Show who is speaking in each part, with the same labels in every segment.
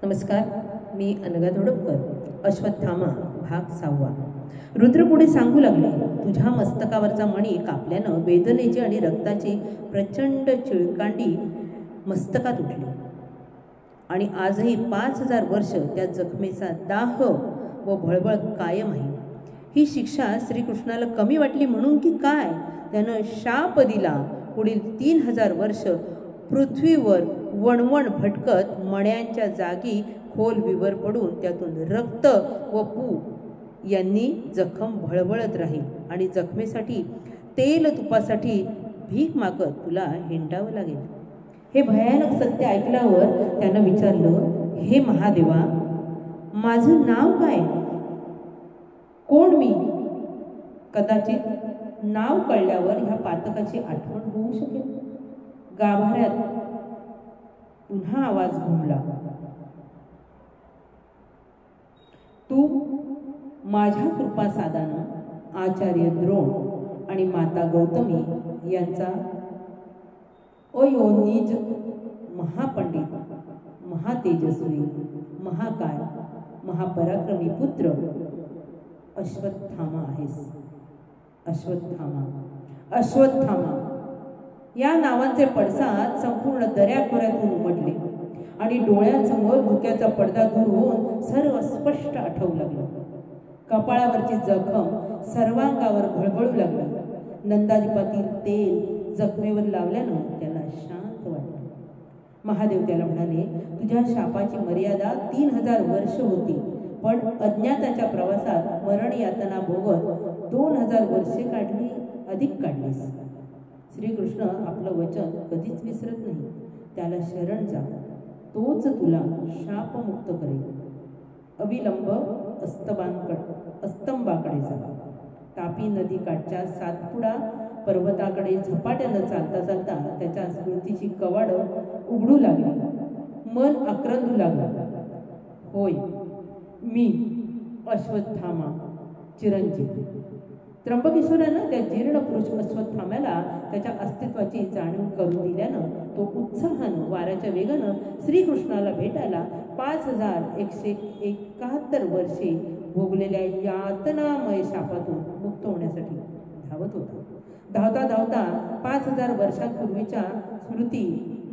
Speaker 1: नमस्कार, मी अनघा धोडपकर. अश्वत्थामा भाग 6. रुद्र पुढे सांगू लागले, तुझ्या मस्तकावरचा मणी कापल्यानं वेदनेची आणि रक्ताची प्रचंड चिळकांडी मस्तकात उठली आणि आजही 5000 वर्ष त्या जखमेचा दाह व भळबळ कायम आहे. ही शिक्षा श्रीकृष्णाला कमी वाटली म्हणून की काय, त्यानं शाप दिला. पुढील 3000 वर्ष पृथ्वीवर वणवण भटकत मण्यांच्या जागी खोल विवर पडून त्यातून रक्त व पू यांनी जखम भळबळत राहील आणि जखमेसाठी तेल तुपासाठी भीक मागत तुला हिंडावं लागेल. हे भयानक सत्य ऐकल्यावर त्यानं विचारलं, हे महादेवा, माझं नाव काय? कोण मी? कदाचित नाव कळल्यावर ह्या पातकाची आठवण होऊ शकेल. गाभाऱ्यात पुन्हा आवाज घुमला, तू माझ्या कृपासादानं आचार्य द्रोण आणि माता गौतमी यांचा अयोनिज महापंडित, महातेजस्वी, महाकाय, महापराक्रमी पुत्र अश्वत्थामा आहेस. अश्वत्थामा, अश्वत्थामा या नावांचे पडसाद संपूर्ण दऱ्याखोऱ्यातून उमटले आणि डोळ्यांसमोर धुक्याचा पडदा दूर होऊन सर्व स्पष्ट आठवू लागलं. कपाळावरची जखम सर्वांगावर भळभळू लागली. नंदादीपातील तेल जखमेवर लावल्यानं त्याला शांत वाटलं. महादेव त्याला म्हणाले, तुझ्या शापाची मर्यादा 3000 वर्ष होती, पण अज्ञाताच्या प्रवासात मरण यातना भोगत 2000 वर्षे काढली, अधिक काढलीस. श्रीकृष्ण आपलं वचन कधीच विसरत नाही. त्याला शरण जा, तोच तुला शापमुक्त करेल. अविलंब अस्तंबाकडे जा. तापी नदी काठच्या सातपुडा पर्वताकडे झपाट्यानं चालता चालता त्याच्या स्मृतीची कवाडं उघडू लागली. मन आक्रंदू लागलं. होय, मी अश्वत्थामा चिरंजीव. त्र्यंबकेश्वरानं त्या जीर्ण पुरुष अश्वत्थाम्याला त्याच्या अस्तित्वाची जाणीव करून दिल्यानं तो उत्साहानं वाऱ्याच्या वेगानं श्रीकृष्णाला भेटायला 5171 वर्षे भोगलेल्या यातनामय शापातून मुक्त होण्यासाठी धावत होता. धावता धावता 5000 वर्षांपूर्वीच्या स्मृती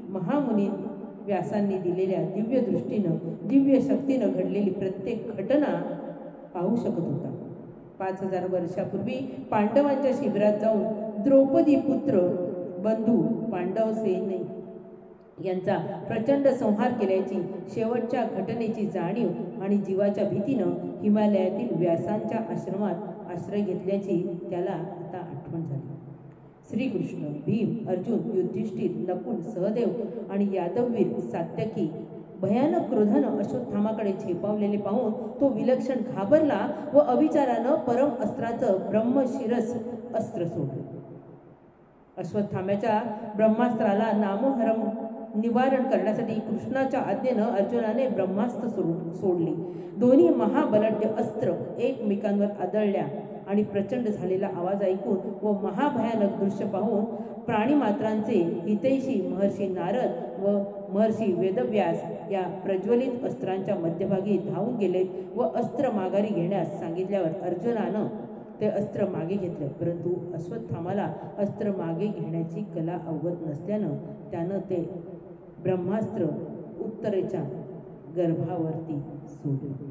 Speaker 1: महामुनी व्यासांनी दिलेल्या दिव्य दृष्टीनं, दिव्य शक्तीनं घडलेली प्रत्येक घटना पाहू शकत होता. 5000 वर्षापूर्वी पांडवांच्या शिबिरात जाऊन द्रौपदी पुत्र बंधू पांडवसेन यांचा प्रचंड संहार केल्याची शेवटच्या घटनेची जाणीव आणि जीवाच्या भीतीनं हिमालयातील व्यासांच्या आश्रमात आश्रय घेतल्याची त्याला आता आठवण झाली. श्रीकृष्ण, भीम, अर्जुन, युधिष्ठिर, नकुल, सहदेव आणि यादववीर सात्यकी भयानक क्रोधानं अश्वत्थामाकडे झेपावलेले पाहून तो विलक्षण घाबरला व अविचारानं परम अस्त्राचं ब्रह्मशिरस अस्त्र सोडलं. अश्वत्थाम्याच्या ब्रह्मास्त्राला नामोहरम निवारण करण्यासाठी कृष्णाच्या आज्ञेनं अर्जुनाने ब्रह्मास्त्र सोडले. दोन्ही महाबलाढ्य अस्त्र एकमेकांवर आदळल्या आणि प्रचंड झालेला आवाज ऐकून व महाभयानक दृश्य पाहून प्राणीमात्रांचे हितैषी महर्षी नारद व महर्षी वेदव्यास या प्रज्वलित अस्त्रांच्या मध्यभागी धावून गेले व अस्त्र माघारी घेण्यास सांगितल्यावर अर्जुनानं ते अस्त्र मागे घेतले. परंतु अश्वत्थामाला अस्त्र मागे घेण्याची कला अवगत नसल्यानं त्यानं ते ब्रह्मास्त्र उत्तरेच्या गर्भावरती सोडलं.